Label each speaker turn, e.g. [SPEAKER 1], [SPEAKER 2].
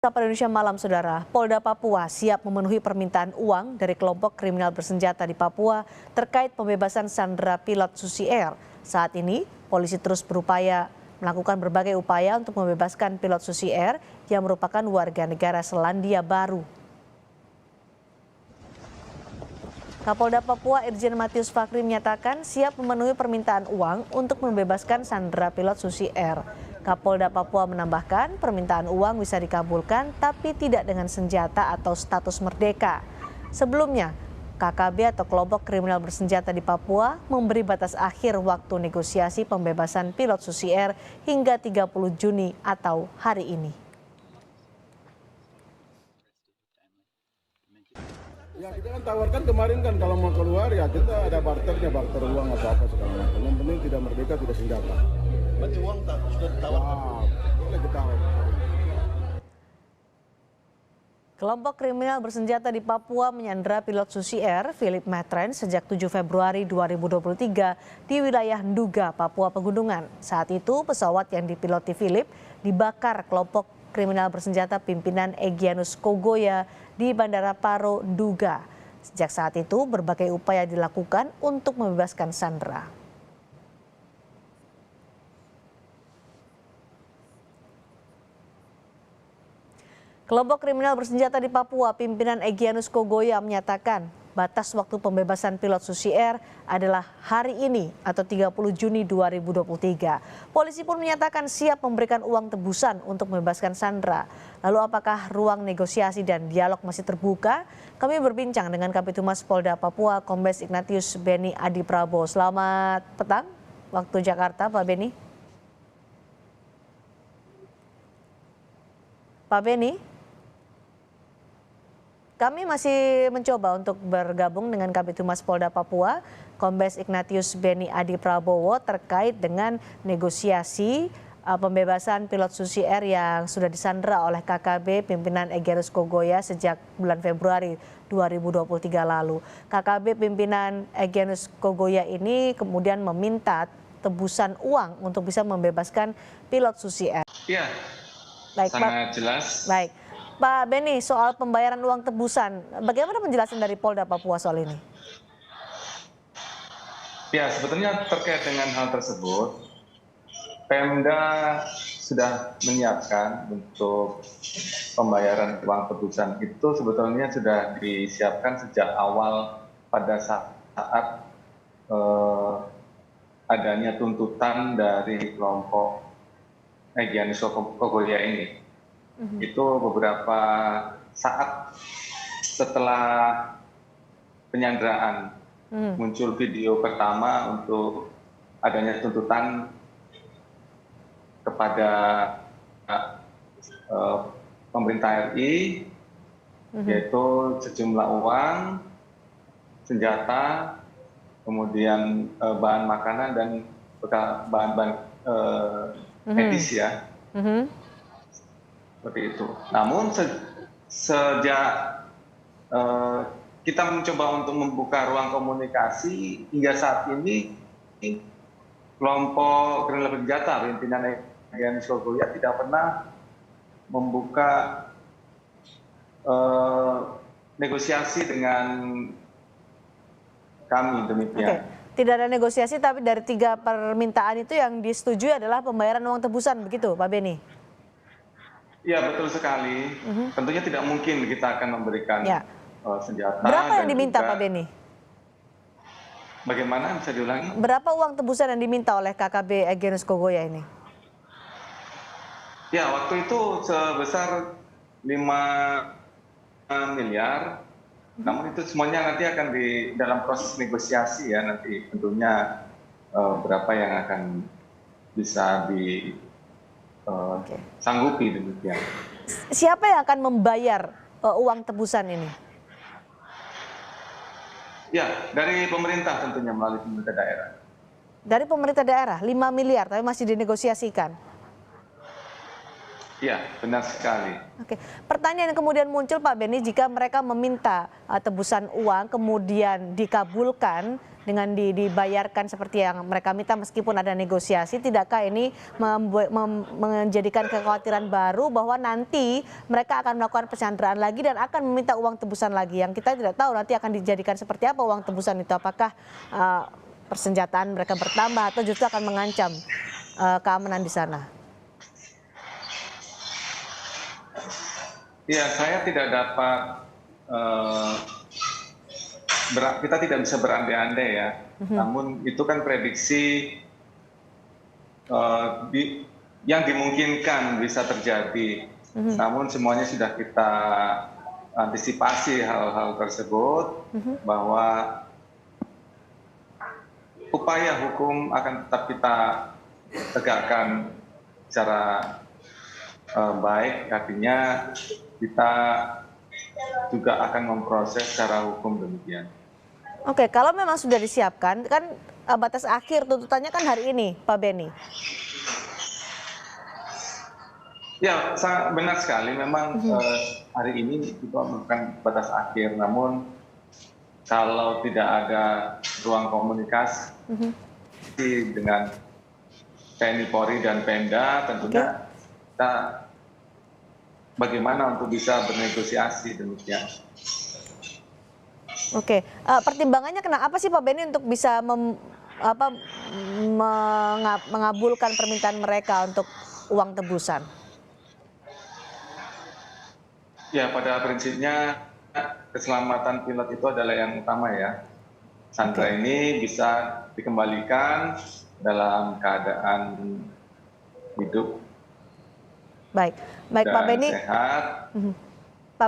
[SPEAKER 1] Sapa Indonesia Malam, Saudara. Polda Papua siap memenuhi permintaan uang dari kelompok kriminal bersenjata di Papua terkait pembebasan sandera pilot Susi Air. Saat ini, polisi terus berupaya melakukan berbagai upaya untuk membebaskan pilot Susi Air yang merupakan warga negara Selandia Baru. Kapolda Papua Irjen Matius Fakri menyatakan siap memenuhi permintaan uang untuk membebaskan sandera pilot Susi Air. Kapolda Papua menambahkan permintaan uang bisa dikabulkan tapi tidak dengan senjata atau status merdeka. Sebelumnya, KKB atau kelompok kriminal bersenjata di Papua memberi batas akhir waktu negosiasi pembebasan pilot Susi Air hingga 30 Juni atau hari ini.
[SPEAKER 2] Ya kita kan tawarkan kemarin kan kalau mau keluar ya kita ada barternya, barter uang atau apa segala macam. Yang penting tidak merdeka, tidak senjata.
[SPEAKER 3] Berarti uang sudah ditawarkan?
[SPEAKER 2] Boleh ditawar.
[SPEAKER 1] Kelompok kriminal bersenjata di Papua menyandera pilot Susi Air, Philip Matren, sejak 7 Februari 2023 di wilayah Nduga, Papua Pegunungan. Saat itu pesawat yang dipiloti Philip dibakar kelompok kriminal bersenjata pimpinan Egyanus Kogoya di Bandara Paro, Nduga. Sejak saat itu berbagai upaya dilakukan untuk membebaskan sandera. Kelompok kriminal bersenjata di Papua, pimpinan Egyanus Kogoya menyatakan batas waktu pembebasan pilot Susi Air adalah hari ini atau 30 Juni 2023. Polisi pun menyatakan siap memberikan uang tebusan untuk membebaskan sandera. Lalu apakah ruang negosiasi dan dialog masih terbuka? Kami berbincang dengan Kabitumas Polda Papua, Kombes Ignatius Beni Adi Prabowo. Selamat petang, waktu Jakarta, Pak Beni. Pak Beni? Kami masih mencoba untuk bergabung dengan Kabitumas Polda Papua, Kombes Ignatius Beni Adi Prabowo terkait dengan negosiasi pembebasan pilot Susi Air yang sudah disandera oleh KKB pimpinan Egyanus Kogoya sejak bulan Februari 2023 lalu. KKB pimpinan Egyanus Kogoya ini kemudian meminta tebusan uang untuk bisa membebaskan pilot Susi Air.
[SPEAKER 4] Iya, sangat jelas.
[SPEAKER 1] Baik. Pak Beni, soal pembayaran uang tebusan, bagaimana penjelasan dari Polda Papua soal ini?
[SPEAKER 4] Ya, sebetulnya terkait dengan hal tersebut, Pemda sudah menyiapkan untuk pembayaran uang tebusan itu sebetulnya sudah disiapkan sejak awal pada saat adanya tuntutan dari kelompok Egyanus Kogoya ini. Itu beberapa saat setelah penyanderaan muncul video pertama untuk adanya tuntutan kepada pemerintah RI, yaitu sejumlah uang, senjata, kemudian bahan makanan dan bahan-bahan medis ya. Seperti itu. Namun sejak kita mencoba untuk membuka ruang komunikasi hingga saat ini kelompok kriminal bersenjata pimpinan Egyanus Kogoya tidak pernah membuka negosiasi dengan kami demikian.
[SPEAKER 1] Tidak ada negosiasi, tapi dari 3 permintaan itu yang disetujui adalah pembayaran uang tebusan, begitu Pak Beni?
[SPEAKER 4] Ya, betul sekali. Tentunya tidak mungkin kita akan memberikan senjata.
[SPEAKER 1] Berapa yang diminta Pak Beni?
[SPEAKER 4] Bagaimana, bisa diulangi?
[SPEAKER 1] Berapa uang tebusan yang diminta oleh KKB Egyanus Kogoya ini?
[SPEAKER 4] Ya, waktu itu sebesar 5 miliar. Namun itu semuanya nanti akan dalam proses negosiasi ya, nanti tentunya berapa yang akan bisa sanggupi demikian.
[SPEAKER 1] Siapa yang akan membayar uang tebusan ini?
[SPEAKER 4] Ya, dari pemerintah tentunya melalui pemerintah daerah.
[SPEAKER 1] Dari pemerintah daerah, 5 miliar tapi masih dinegosiasikan?
[SPEAKER 4] Ya, benar sekali.
[SPEAKER 1] Oke, pertanyaan yang kemudian muncul Pak Beni, jika mereka meminta tebusan uang kemudian dikabulkan dengan dibayarkan seperti yang mereka minta meskipun ada negosiasi, tidakkah ini menjadikan kekhawatiran baru bahwa nanti mereka akan melakukan penyanderaan lagi dan akan meminta uang tebusan lagi, yang kita tidak tahu nanti akan dijadikan seperti apa uang tebusan itu, apakah persenjataan mereka bertambah atau justru akan mengancam keamanan di sana?
[SPEAKER 4] Ya, saya tidak dapat, kita tidak bisa berandai-andai ya. Namun itu kan prediksi yang dimungkinkan bisa terjadi. Namun semuanya sudah kita antisipasi hal-hal tersebut, bahwa upaya hukum akan tetap kita tegakkan secara baik, artinya kita juga akan memproses secara hukum demikian.
[SPEAKER 1] Oke, kalau memang sudah disiapkan, kan batas akhir tuntutannya kan hari ini, Pak Beni.
[SPEAKER 4] Ya, sangat benar sekali. Memang hari ini kita bukan batas akhir, namun kalau tidak ada ruang komunikasi dengan TNI Polri dan Pemda, tentunya kita bagaimana untuk bisa bernegosiasi demikian.
[SPEAKER 1] Oke, pertimbangannya kenapa sih Pak Beni untuk bisa mengabulkan permintaan mereka untuk uang tebusan?
[SPEAKER 4] Ya, pada prinsipnya keselamatan pilot itu adalah yang utama ya. Sandra ini bisa dikembalikan dalam keadaan hidup
[SPEAKER 1] Baik Pak Beni.
[SPEAKER 4] sehat.